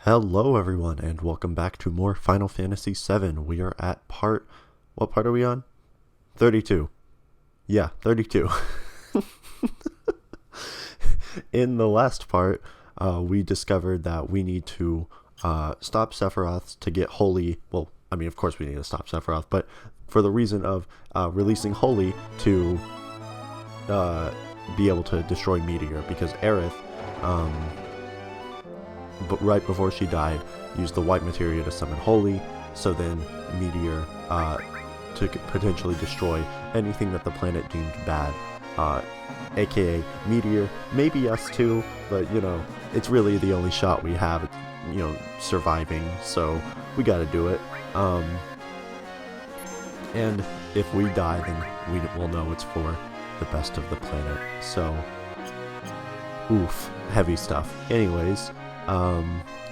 Hello everyone and welcome back to more Final Fantasy VII. We are at what part are we on? 32. Yeah, 32. In the last part, we discovered that we need to stop Sephiroth to get Holy. Well, I mean, of course we need to stop Sephiroth, but for the reason of releasing Holy to be able to destroy Meteor, because Aerith, but right before she died, used the white materia to summon Holy, so then Meteor to potentially destroy anything that the planet deemed bad, aka Meteor, maybe us too, but it's really the only shot we have, surviving, so we gotta do it. And if we die, then we'll know it's for the best of the planet, so oof, heavy stuff. Anyways,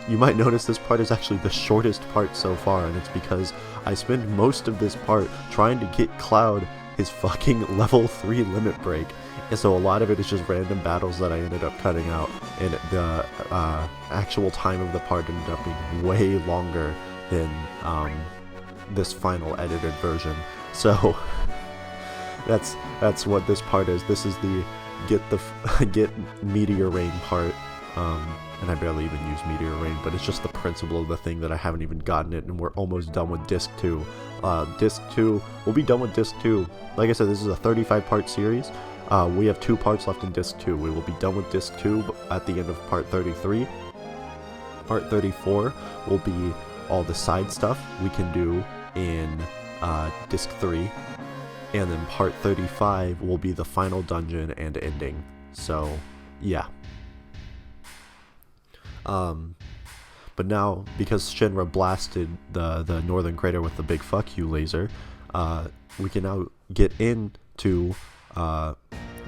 you might notice this part is actually the shortest part so far, and it's because I spend most of this part trying to get Cloud his fucking level 3 limit break, and so a lot of it is just random battles that I ended up cutting out, and the actual time of the part ended up being way longer than this final edited version. So that's what this part is. This is the get Meteor Rain part. And I barely even use Meteor Rain, but it's just the principle of the thing that I haven't even gotten it, and we're almost done with Disc 2. Disc 2, we'll be done with Disc 2. Like I said, this is a 35-part series. We have 2 parts left in Disc 2. We will be done with Disc 2 at the end of Part 33. Part 34 will be all the side stuff we can do in Disc 3. And then Part 35 will be the final dungeon and ending. So, yeah. But now, because Shinra blasted the northern crater with the big fuck you laser, we can now get into the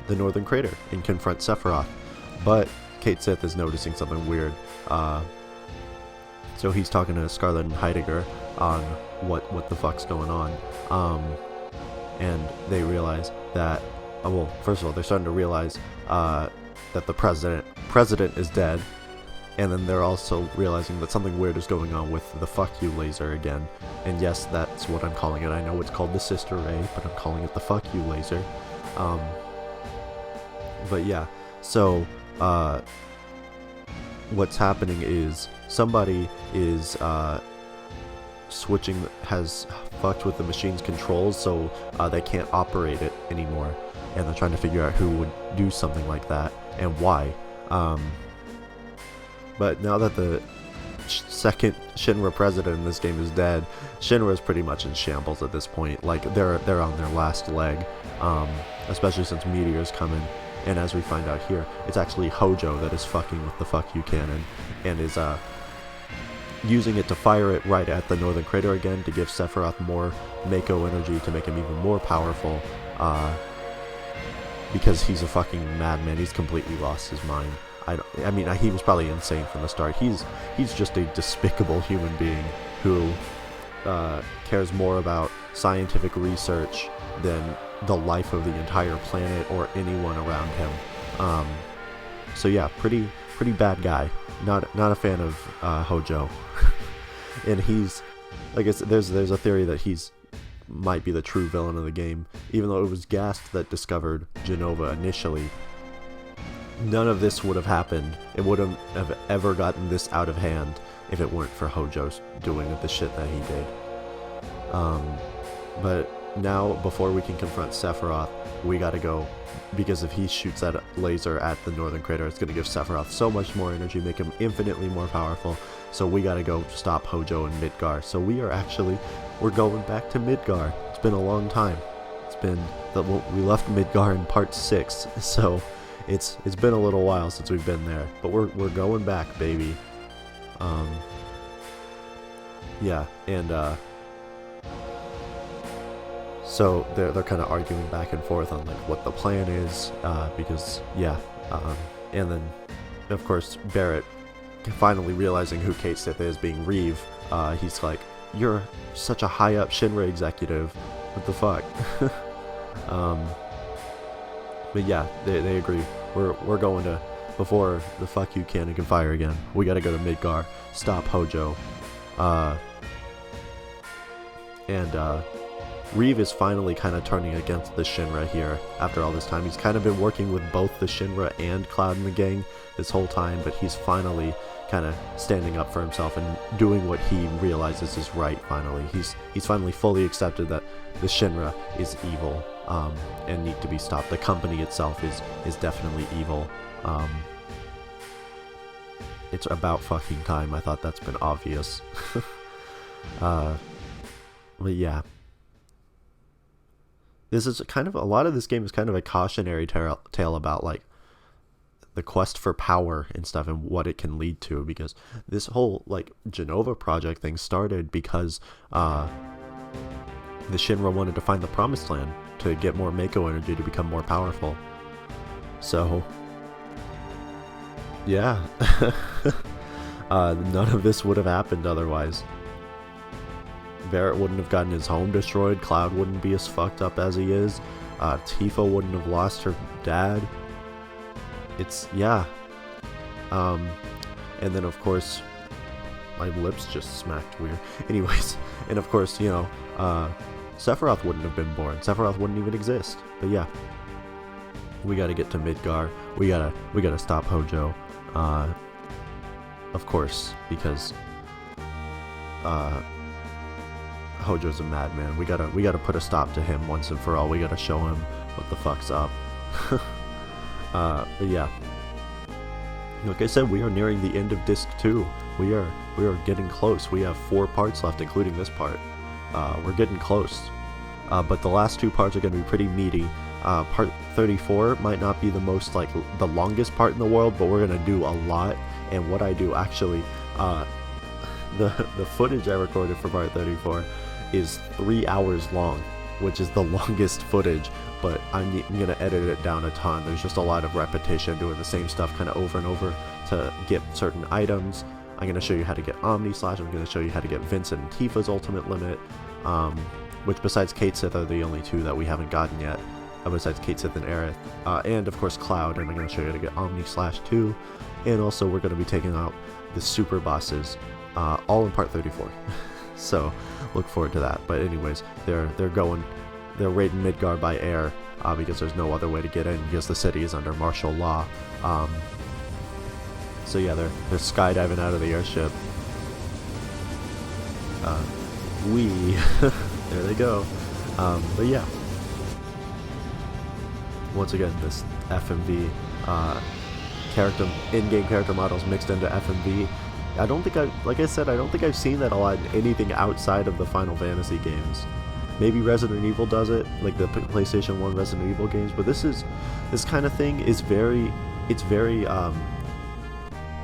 northern crater and confront Sephiroth. But Cait Sith is noticing something weird. So he's talking to Scarlet and Heidegger on what the fuck's going on. And they realize that, well, first of all, they're starting to realize that the president is dead. And then they're also realizing that something weird is going on with the fuck you laser again. And yes, that's what I'm calling it. I know it's called the Sister Ray, but I'm calling it the fuck you laser. But yeah, so what's happening is somebody is has fucked with the machine's controls, so they can't operate it anymore. And they're trying to figure out who would do something like that and why. But now that the second Shinra president in this game is dead, Shinra is pretty much in shambles at this point. Like, they're on their last leg, especially since Meteor's coming. And as we find out here, it's actually Hojo that is fucking with the fuck you cannon and is using it to fire it right at the northern crater again to give Sephiroth more Mako energy to make him even more powerful. Because he's a fucking madman. He's completely lost his mind. I mean, he was probably insane from the start. He's just a despicable human being who cares more about scientific research than the life of the entire planet or anyone around him. So yeah, pretty bad guy. Not a fan of Hojo. And he's, like I said, there's a theory that he's might be the true villain of the game, even though it was Gast that discovered Genova initially. None of this would have happened. It wouldn't have ever gotten this out of hand if it weren't for Hojo doing the shit that he did. But now, before we can confront Sephiroth, we gotta go, because if he shoots that laser at the northern crater, it's gonna give Sephiroth so much more energy, make him infinitely more powerful. So we gotta go stop Hojo in Midgar. So we're going back to Midgar. It's been a long time. We left Midgar in part 6, so it's been a little while since we've been there, but we're going back, baby. Yeah, and so they're kind of arguing back and forth on like what the plan is, because yeah, and then of course Barrett, finally realizing who Cait Sith is, being Reeve, he's like, "You're such a high up Shinra executive. What the fuck?" But yeah, they agree. We're going to before the fuck you cannon can fire again, we gotta go to Midgar, stop Hojo. And Reeve is finally kind of turning against the Shinra here after all this time. He's kind of been working with both the Shinra and Cloud and the gang this whole time, but he's finally kind of standing up for himself and doing what he realizes is right finally. He's finally fully accepted that the Shinra is evil and need to be stopped. The company itself is definitely evil. It's about fucking time. I thought that's been obvious. But yeah. This is kind of, a lot of this game is kind of a cautionary tale about, like, the quest for power and stuff and what it can lead to, because this whole, like, Genova project thing started because the Shinra wanted to find the Promised Land to get more Mako energy to become more powerful. So, yeah. None of this would have happened otherwise. Barrett wouldn't have gotten his home destroyed, Cloud wouldn't be as fucked up as he is, Tifa wouldn't have lost her dad. It's, yeah. And then of course, my lips just smacked weird. Anyways, and of course, you know, Sephiroth wouldn't have been born. Sephiroth wouldn't even exist. But yeah, we gotta get to Midgar. We gotta stop Hojo. Of course, because Hojo's a madman. We gotta put a stop to him once and for all. We gotta show him what the fuck's up. But yeah. Like I said, we are nearing the end of Disc 2. We are getting close. We have 4 parts left, including this part. We're getting close. But the last 2 parts are gonna be pretty meaty. Part 34 might not be the most, like, the longest part in the world, but we're gonna do a lot. And what I do, actually, the footage I recorded for part 34 is 3 hours long, which is the longest footage, but I'm gonna edit it down a ton. There's just a lot of repetition, doing the same stuff kind of over and over to get certain items. I'm gonna show you how to get Omni Slash. I'm gonna show you how to get Vincent and Tifa's ultimate limit, which besides Kate Sith are the only 2 that we haven't gotten yet, besides Kate Sith and Aerith, and of course Cloud, and I'm gonna show you how to get Omni Slash too, and also we're gonna be taking out the super bosses, all in part 34. So look forward to that. But anyways, they're raiding Midgar by air, because there's no other way to get in, because the city is under martial law. So yeah, they're skydiving out of the airship. There they go. But yeah, once again, this FMV in-game character models mixed into FMV. I don't think I don't think I've seen that a lot in anything outside of the Final Fantasy games. Maybe Resident Evil does it, like the PlayStation 1 Resident Evil games, but this kind of thing is very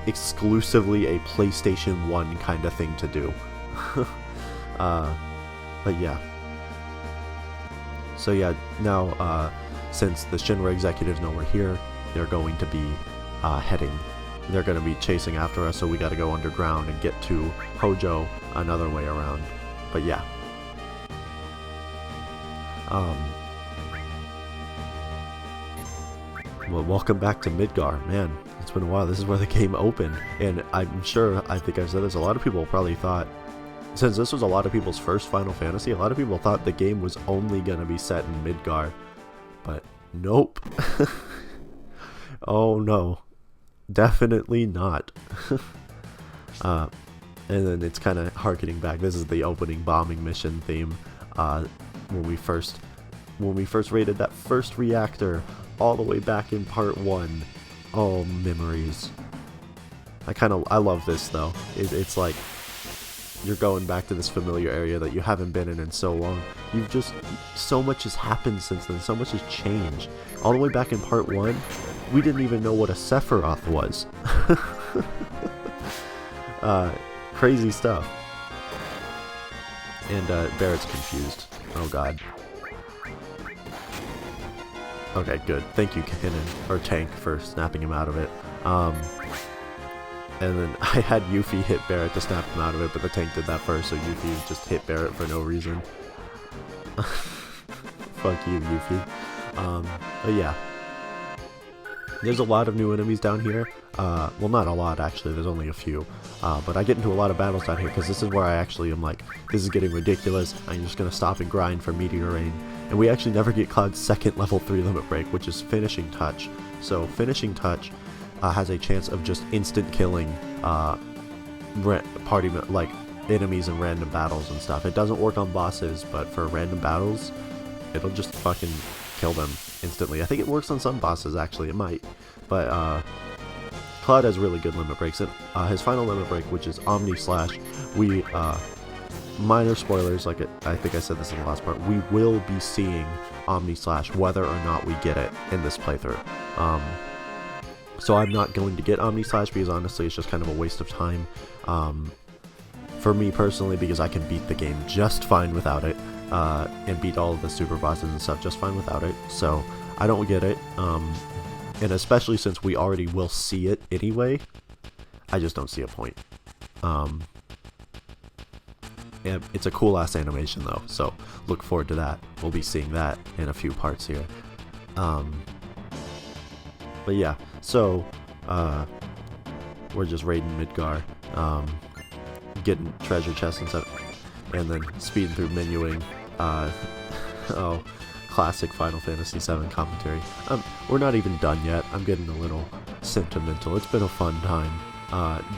exclusively a PlayStation 1 kind of thing to do. But yeah. So yeah, now since the Shinra executives know we're here, they're going to be they're going to be chasing after us, so we got to go underground and get to Hojo another way around. But yeah. Well, welcome back to Midgar. Man, it's been a while. This is where the game opened, and I'm sure, I think I've said this, a lot of people probably thought, since this was a lot of people's first Final Fantasy, a lot of people thought the game was only going to be set in Midgar. But nope. Oh no. Definitely not. And then it's kind of harkening back. This is the opening bombing mission theme. When we first raided that first reactor all the way back in part 1. Oh, memories. I love this though. It's like you're going back to this familiar area that you haven't been in so long. So much has happened since then. So much has changed. All the way back in part 1, we didn't even know what a Sephiroth was. Crazy stuff. And Barrett's confused. Oh god. Okay, good. Thank you, Tank, for snapping him out of it. And then I had Yuffie hit Barrett to snap him out of it, but the tank did that first, so Yuffie just hit Barrett for no reason. Fuck you, Yuffie. But yeah. There's a lot of new enemies down here. Well, not a lot, actually. There's only a few. But I get into a lot of battles down here because this is where I actually am like, this is getting ridiculous. I'm just going to stop and grind for Meteor Rain. And we actually never get Cloud's second level 3 limit break, which is Finishing Touch. So Finishing Touch has a chance of just instant killing like enemies in random battles and stuff. It doesn't work on bosses, but for random battles, it'll just fucking kill them instantly. I think it works on some bosses, actually. It might. But Cloud has really good limit breaks. And his final limit break, which is Omni Slash, we minor spoilers, like I think I said this in the last part, we will be seeing Omni Slash whether or not we get it in this playthrough. So I'm not going to get Omni Slash because honestly it's just kind of a waste of time for me personally, because I can beat the game just fine without it, and beat all of the super bosses and stuff just fine without it. So I don't get it, and especially since we already will see it anyway, I just don't see a point. And it's a cool ass animation though, so look forward to that. We'll be seeing that in a few parts here. But yeah, so we're just raiding Midgar, getting treasure chests and stuff, and then speeding through menuing. Oh, classic Final Fantasy VII commentary. We're not even done yet. I'm getting a little sentimental. It's been a fun time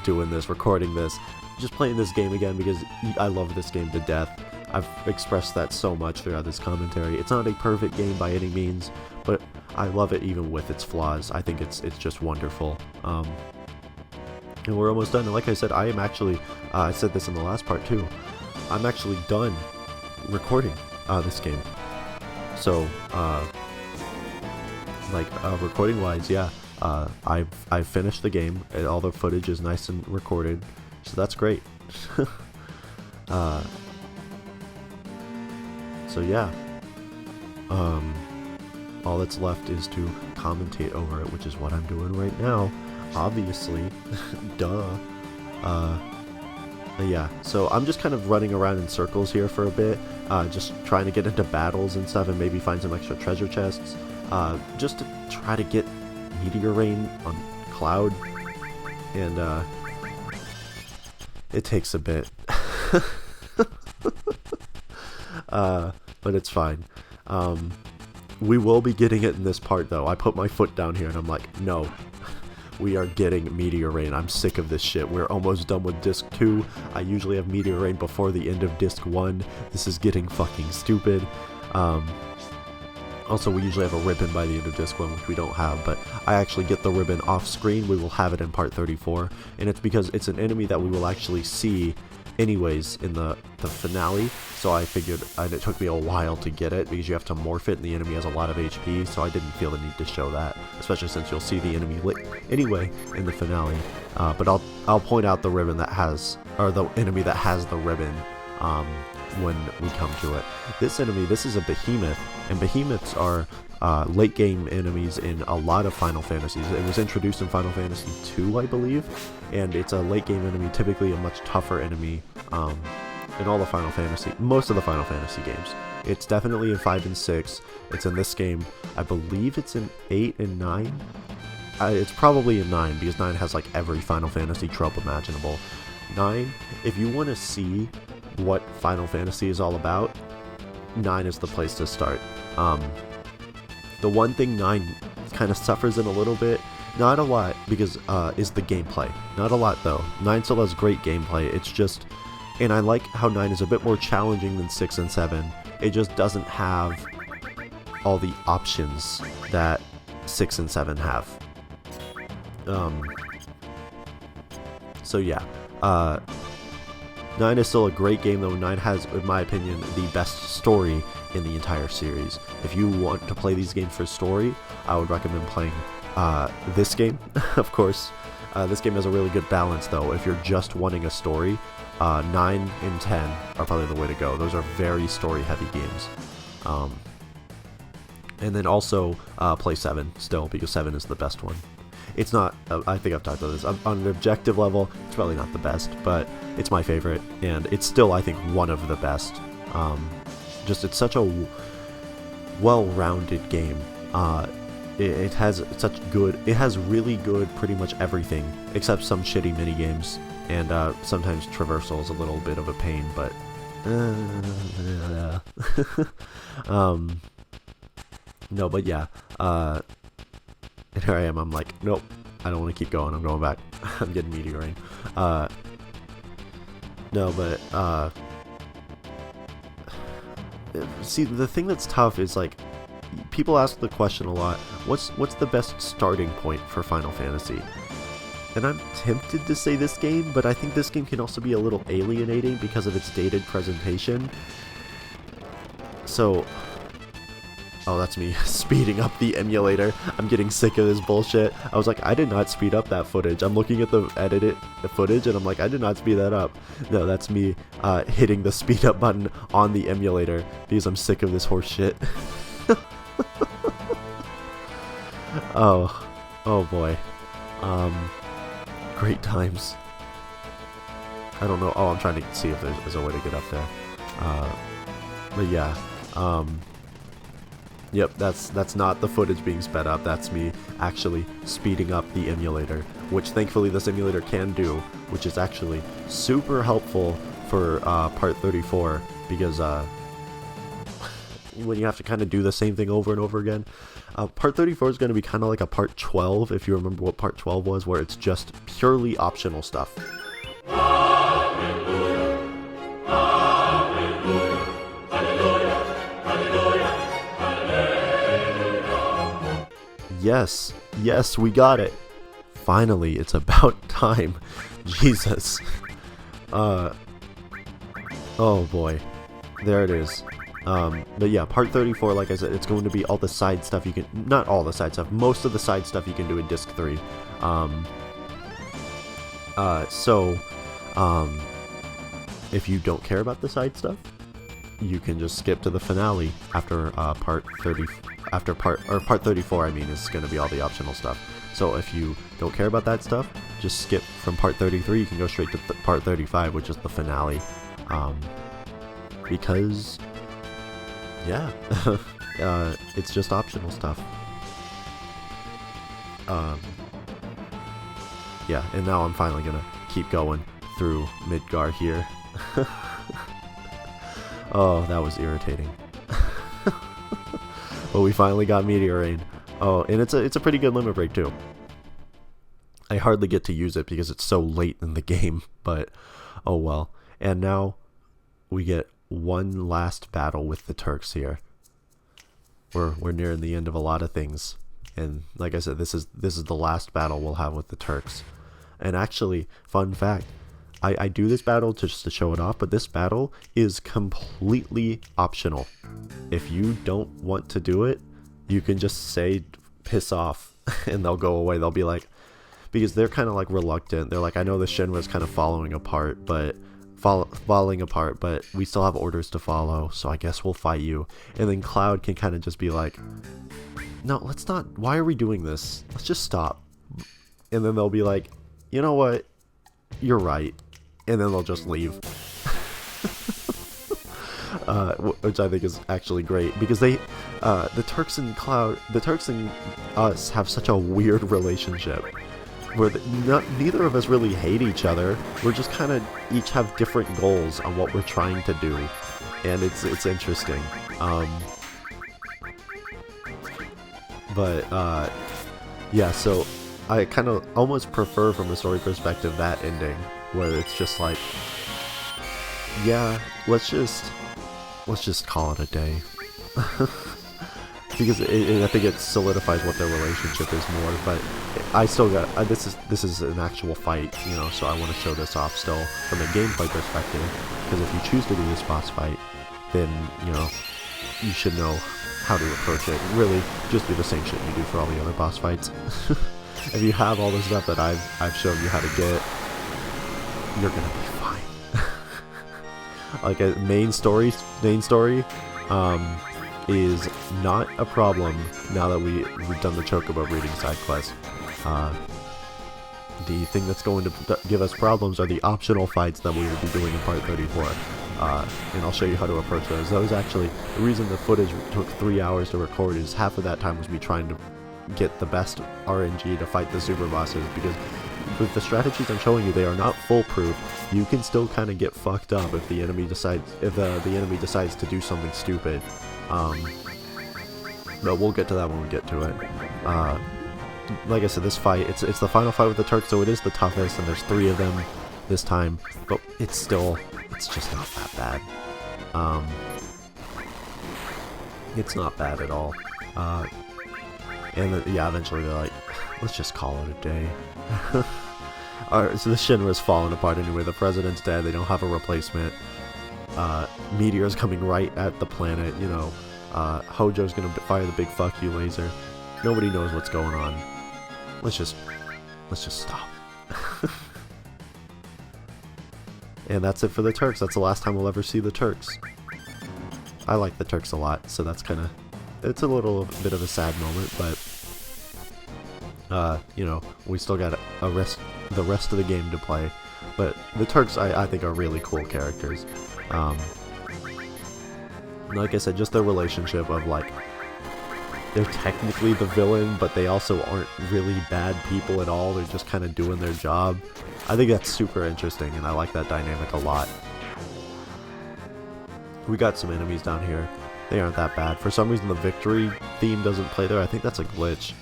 doing this, recording this, just playing this game again because I love this game to death. I've expressed that so much throughout this commentary. It's not a perfect game by any means, but I love it even with its flaws. I think it's just wonderful. And we're almost done. And like I said, I am actually, I said this in the last part too, I'm actually done recording this game. So, recording wise, yeah, I've finished the game, and all the footage is nice and recorded, so that's great. So yeah, all that's left is to commentate over it, which is what I'm doing right now, obviously. Duh. Yeah, so I'm just kind of running around in circles here for a bit, just trying to get into battles and stuff and maybe find some extra treasure chests, just to try to get Meteor Rain on Cloud, and it takes a bit. But it's fine. We will be getting it in this part though. I put my foot down here and I'm like, no, we are getting Meteor Rain. I'm sick of this shit. We're almost done with Disc 2. I usually have Meteor Rain before the end of Disc 1. This is getting fucking stupid. Also, we usually have a ribbon by the end of Disc 1, which we don't have, but I actually get the ribbon off screen. We will have it in Part 34, and it's because it's an enemy that we will actually see anyways in the finale, so I figured, and it took me a while to get it because you have to morph it and the enemy has a lot of HP, so I didn't feel the need to show that, especially since you'll see the enemy anyway in the finale. But I'll point out the ribbon that has, or the enemy that has the ribbon, when we come to it. This enemy, this is a behemoth, and behemoths are late game enemies in a lot of Final Fantasies. It was introduced in Final Fantasy 2, I believe, and it's a late game enemy, typically a much tougher enemy in all the Final Fantasy, most of the Final Fantasy games. It's definitely in 5 and 6. It's in this game. I believe it's in 8 and 9. It's probably in 9 because 9 has like every Final Fantasy trope imaginable. 9, if you want to see what Final Fantasy is all about, 9 is the place to start. The one thing 9 kind of suffers in a little bit, not a lot, because is the gameplay. Not a lot though. 9 still has great gameplay. It's just, and I like how 9 is a bit more challenging than 6 and 7. It just doesn't have all the options that 6 and 7 have. So yeah, 9 is still a great game though. 9 has, in my opinion, the best story in the entire series. If you want to play these games for story, I would recommend playing this game, of course. This game has a really good balance though. If you're just wanting a story, 9 and 10 are probably the way to go. Those are very story heavy games. And then also play 7 still, because 7 is the best one. It's not, I think I've talked about this, on an objective level, it's probably not the best, but it's my favorite, and it's still, I think, one of the best. Just, it's such a well-rounded game. it has it has really good pretty much everything except some shitty mini games, and sometimes traversal is a little bit of a pain, but no, but yeah, and here I am, I'm like, nope, I don't want to keep going, I'm going back. I'm getting meteor rain. No, but see, the thing that's tough is, like, people ask the question a lot, what's the best starting point for Final Fantasy? And I'm tempted to say this game, but I think this game can also be a little alienating because of its dated presentation. So, oh, that's me speeding up the emulator. I'm getting sick of this bullshit. I was like, I did not speed up that footage. I'm looking at the footage, and I'm like, I did not speed that up. No, that's me hitting the speed up button on the emulator because I'm sick of this horse shit. Oh boy. Great times. I don't know. Oh, I'm trying to see if there's a way to get up there. But yeah. Yep, that's not the footage being sped up. That's me actually speeding up the emulator, which thankfully this emulator can do, which is actually super helpful for part 34, because when you have to kind of do the same thing over and over again. Part 34 is going to be kind of like a part 12, if you remember what part 12 was, where it's just purely optional stuff. Yes, we got it. Finally, it's about time. Jesus. Oh boy. There it is. But yeah, part 34, like I said, it's going to be all the side stuff you can, not all the side stuff, most of the side stuff you can do in Disc 3. If you don't care about the side stuff, you can just skip to the finale after part 34, I mean, is going to be all the optional stuff. So if you don't care about that stuff, just skip from part 33, you can go straight to part 35, which is the finale. Because yeah, it's just optional stuff. Yeah, and now I'm finally gonna keep going through Midgar here. Oh, that was irritating. But we finally got Meteor Rain. Oh, and it's a pretty good limit break too. I hardly get to use it because it's so late in the game, but oh well. And now we get one last battle with the Turks here. We're nearing the end of a lot of things, and like I said, this is the last battle we'll have with the Turks. And actually, fun fact, I do this battle just to show it off, but this battle is completely optional. If you don't want to do it, you can just say piss off and they'll go away. They'll be like, because they're kind of like reluctant. They're like, I know the Shinra's kind of falling apart, but we still have orders to follow, so I guess we'll fight you. And then Cloud can kind of just be like, no, let's not, why are we doing this? Let's just stop. And then they'll be like, you know what? You're right. And then they'll just leave. Which I think is actually great, because the Turks and us have such a weird relationship, where neither of us really hate each other. We're just kind of each have different goals on what we're trying to do, and it's interesting. Yeah, so I kind of almost prefer, from a story perspective, that ending, where it's just like, yeah, let's just call it a day. Because I think it solidifies what their relationship is more. But I still got this is an actual fight, you know, so I want to show this off still from a gameplay perspective. Because if you choose to do this boss fight, then you know you should know how to approach it. Really, just do the same shit you do for all the other boss fights. If you have all the stuff that I've shown you how to get, you're gonna be fine. Like a main story is not a problem now that we've done the Chocobo breeding side quest. The thing that's going to give us problems are the optional fights that we will be doing in part 34. And I'll show you how to approach those. Those actually, the reason the footage took 3 hours to record is half of that time was me trying to get the best RNG to fight the super bosses, because with the strategies I'm showing you, they are not foolproof. You can still kind of get fucked up if the enemy decides to do something stupid. But we'll get to that when we get to it. Like I said, this fight, it's the final fight with the Turks, so it is the toughest, and there's 3 of them this time, but it's just not that bad. It's not bad at all. Yeah, eventually they're like, let's just call it a day. Alright, so the Shinra's falling apart anyway. The president's dead, they don't have a replacement. Meteor's coming right at the planet, you know. Hojo's gonna fire the big fuck you laser. Nobody knows what's going on. Let's just stop. And that's it for the Turks. That's the last time we'll ever see the Turks. I like the Turks a lot, so that's kind of... It's a little bit of a sad moment, but... you know, we still got the rest of the game to play. But the Turks, I think, are really cool characters. Like I said, just their relationship of, like... They're technically the villain, but they also aren't really bad people at all. They're just kind of doing their job. I think that's super interesting, and I like that dynamic a lot. We got some enemies down here. They aren't that bad. For some reason, the victory theme doesn't play there. I think that's a glitch.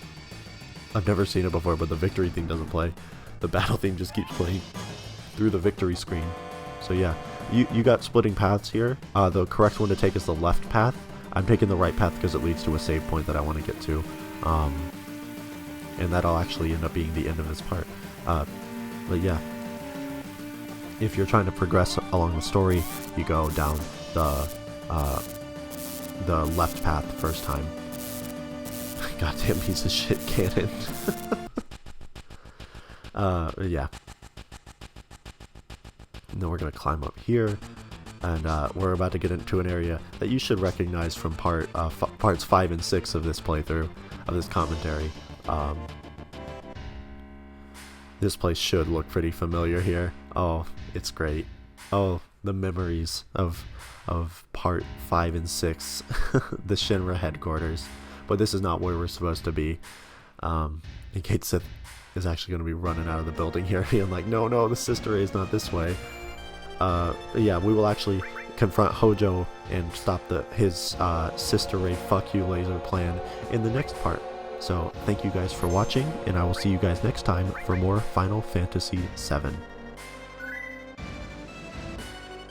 I've never seen it before, but the victory theme doesn't play. The battle theme just keeps playing through the victory screen. So yeah, you got splitting paths here. The correct one to take is the left path. I'm taking the right path because it leads to a save point that I want to get to. And that'll actually end up being the end of this part. But yeah, if you're trying to progress along the story, you go down the left path the first time. Goddamn piece of shit cannon. Yeah. And then we're gonna climb up here, and we're about to get into an area that you should recognize from parts 5 and 6 of this playthrough, of this commentary. This place should look pretty familiar here. Oh, it's great. Oh, the memories of part 5 and 6, the Shinra headquarters. But this is not where we're supposed to be. And Kate Sith is actually going to be running out of the building here, being like, no, the sister ray is not this way. Yeah, we will actually confront Hojo and stop his sister ray fuck you laser plan in the next part. So thank you guys for watching, and I will see you guys next time for more Final Fantasy VII.